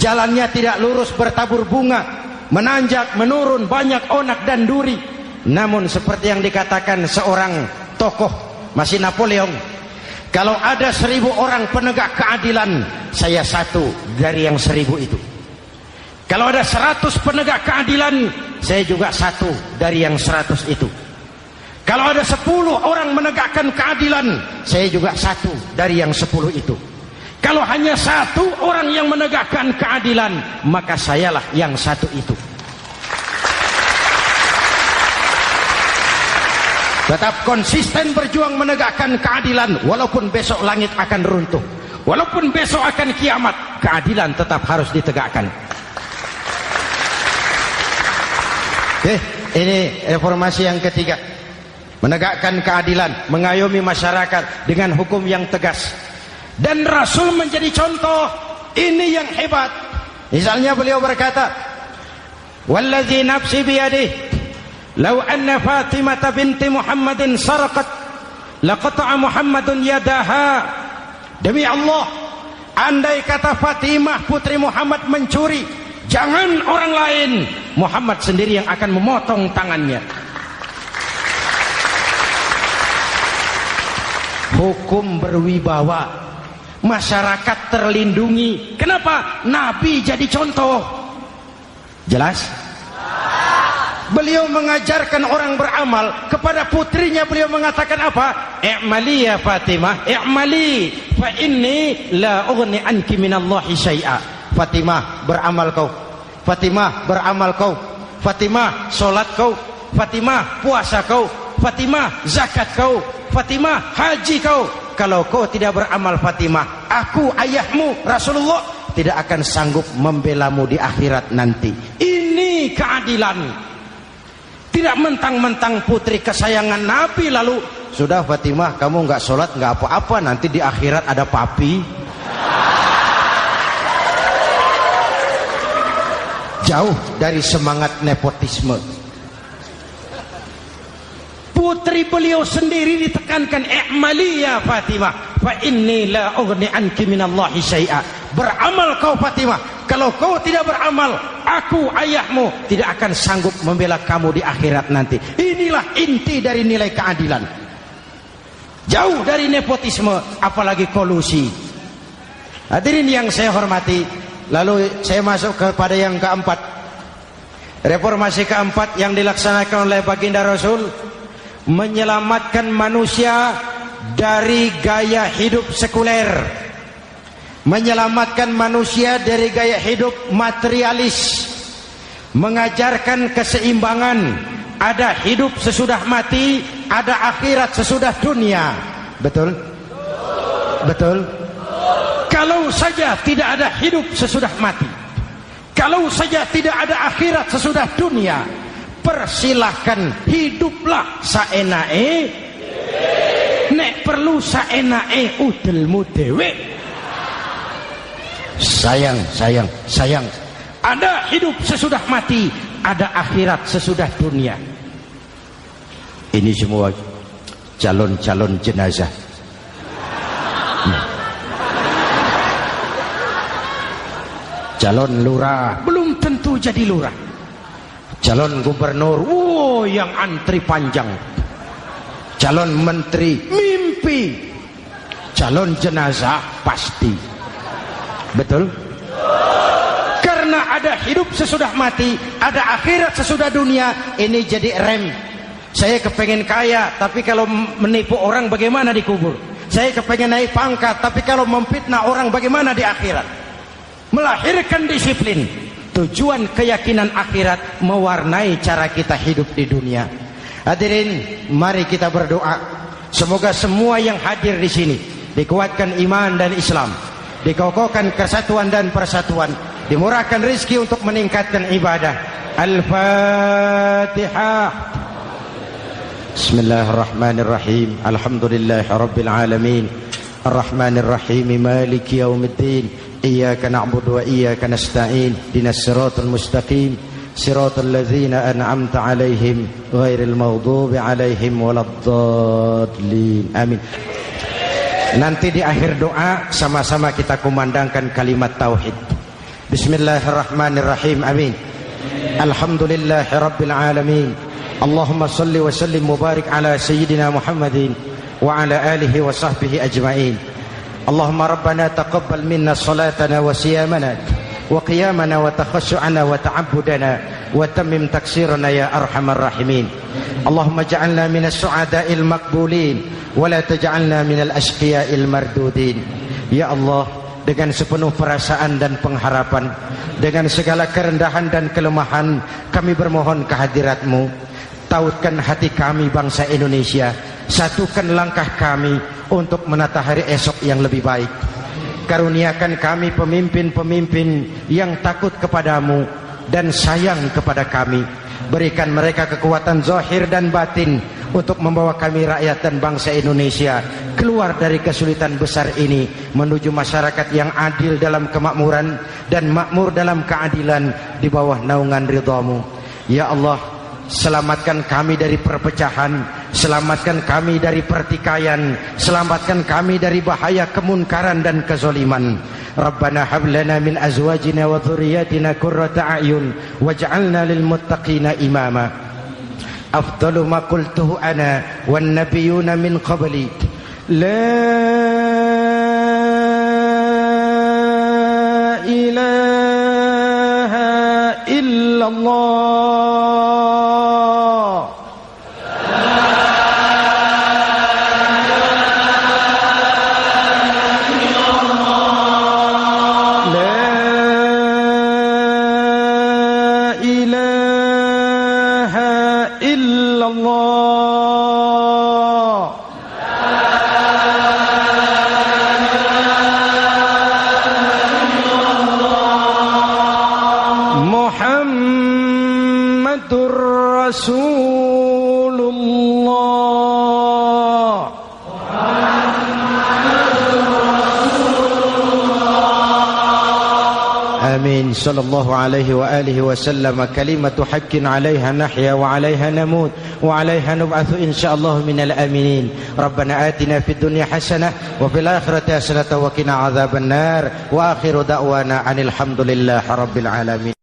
Jalannya tidak lurus bertabur bunga, menanjak, menurun, banyak onak dan duri. Namun seperti yang dikatakan seorang tokoh, masih Napoleon, kalau ada 1000 orang penegak keadilan, saya satu dari yang 1000 itu. Kalau ada 100 penegak keadilan, saya juga satu dari yang 100 itu. Kalau ada 10 orang menegakkan keadilan, saya juga satu dari yang 10 itu. Kalau hanya 1 orang yang menegakkan keadilan, maka sayalah yang 1 itu. Tetap konsisten berjuang menegakkan keadilan, walaupun besok langit akan runtuh, walaupun besok akan kiamat, keadilan tetap harus ditegakkan. Oke, ini reformasi yang ketiga. Menegakkan keadilan, mengayomi masyarakat dengan hukum yang tegas. Dan Rasul menjadi contoh. Ini yang hebat. Misalnya beliau berkata, "Wallazi nafsi biyadihi, law anna Fatimah binti Muhammadin sarqat, laqata'a Muhammadun yadaha." Demi Allah, andai kata Fatimah putri Muhammad mencuri, jangan orang lain, Muhammad sendiri yang akan memotong tangannya. Hukum berwibawa, masyarakat terlindungi. Kenapa? Nabi jadi contoh. Jelas? Beliau mengajarkan orang beramal. Kepada putrinya beliau mengatakan apa? I'mali ya Fatimah, i'mali, fa inni la ughni anki minallahi syai'a. Fatimah, beramal kau. Fatimah, beramal kau. Fatimah, solat kau. Fatimah, puasa kau. Fatimah, zakat kau. Fatimah, haji kau. Kalau kau tidak beramal Fatimah, aku ayahmu Rasulullah tidak akan sanggup membelamu di akhirat nanti. Ini keadilan. Tidak mentang-mentang putri kesayangan Nabi lalu sudah Fatimah kamu nggak sholat nggak apa-apa, nanti di akhirat ada papi. Jauh dari semangat nepotisme. Putri beliau sendiri ditekankan, i'mali ya Fatimah, fa inni la ughni anki minallahi syai'a. Beramal kau Fatimah, kalau kau tidak beramal, aku ayahmu tidak akan sanggup membela kamu di akhirat nanti. Inilah inti dari nilai keadilan. Jauh dari nepotisme, apalagi kolusi. Hadirin yang saya hormati, lalu saya masuk kepada yang keempat. Reformasi keempat yang dilaksanakan oleh baginda Rasul, menyelamatkan manusia dari gaya hidup sekuler, menyelamatkan manusia dari gaya hidup materialis, mengajarkan keseimbangan. Ada hidup sesudah mati, ada akhirat sesudah dunia. Betul? Betul? Kalau saja tidak ada hidup sesudah mati, kalau saja tidak ada akhirat sesudah dunia, persilahkan hiduplah saenae, nek perlu saenae udelmu dewe. Sayang. Ada hidup sesudah mati, ada akhirat sesudah dunia. Ini semua calon-calon jenazah. Calon lurah belum tentu jadi lurah. Calon gubernur, yang antri panjang. Calon menteri, mimpi. Calon jenazah, pasti. Betul? Karena ada hidup sesudah mati, ada akhirat sesudah dunia. Ini jadi rem. Saya kepengen kaya, tapi kalau menipu orang bagaimana dikubur? Saya kepengen naik pangkat, tapi kalau memfitnah orang bagaimana di akhirat? Melahirkan disiplin. Tujuan keyakinan akhirat mewarnai cara kita hidup di dunia. Hadirin, mari kita berdoa. Semoga semua yang hadir di sini dikuatkan iman dan Islam, dikokohkan kesatuan dan persatuan, dimurahkan rezeki untuk meningkatkan ibadah. Al-Fatihah. Bismillahirrahmanirrahim. Alhamdulillahirabbil alamin. Arrahmanirrahim. Maliki yaumiddin. Iyyaka na'budu wa iyyaka nasta'in. Ihdinas siratal mustaqim. Siratal ladzina an'amta 'alaihim ghairil maghdubi 'alaihim waladdallin. Amin. Nanti di akhir doa sama-sama kita kumandangkan kalimat tauhid. Bismillahirrahmanirrahim. Amin. Alhamdulillahirabbil alamin. Allahumma salli wa sallim mubarik ala sayyidina Muhammadin wa ala alihi wa sahbihi ajma'in. Allahumma rabbana taqabbal minna salatana wa siyamana wa qiyamana wa takhashu'ana wa ta'abbudana wa tammim taksirana ya arhamar rahimin. Allahumma ja'alna minas su'ada'il maqbulin wa la taj'alna minal ashqiya'il mardudin. Ya Allah, dengan sepenuh perasaan dan pengharapan, dengan segala kerendahan dan kelemahan, kami bermohon kehadirat-Mu. Tautkan hati kami bangsa Indonesia, satukan langkah kami untuk menata hari esok yang lebih baik. Karuniakan kami pemimpin-pemimpin yang takut kepadamu dan sayang kepada kami. Berikan mereka kekuatan zahir dan batin untuk membawa kami rakyat dan bangsa Indonesia keluar dari kesulitan besar ini menuju masyarakat yang adil dalam kemakmuran dan makmur dalam keadilan di bawah naungan ridha-Mu. Ya Allah, selamatkan kami dari perpecahan, selamatkan kami dari pertikaian, selamatkan kami dari bahaya kemunkaran dan kezaliman. Rabbana hab lana min azwajina wa dhurriyyatina qurrata a'yun waj'alna lil muttaqina imama. Afdalu ma qultuhu ana wan nabiyyuna min qabli. La ilaha illallah. Rasulullah. Amin. Sallallahu alaihi wa alihi wa sallam. Kalimatu haqqin 'alaiha nahya wa 'alaiha namut wa 'alaiha nub'atsu insyaallah minal aminin. Rabbana atina fid dunya hasanah wa fil akhirati hasanah wa qina adzabannar. Wa akhiru da'wana anil hamdulillahi rabbil alamin.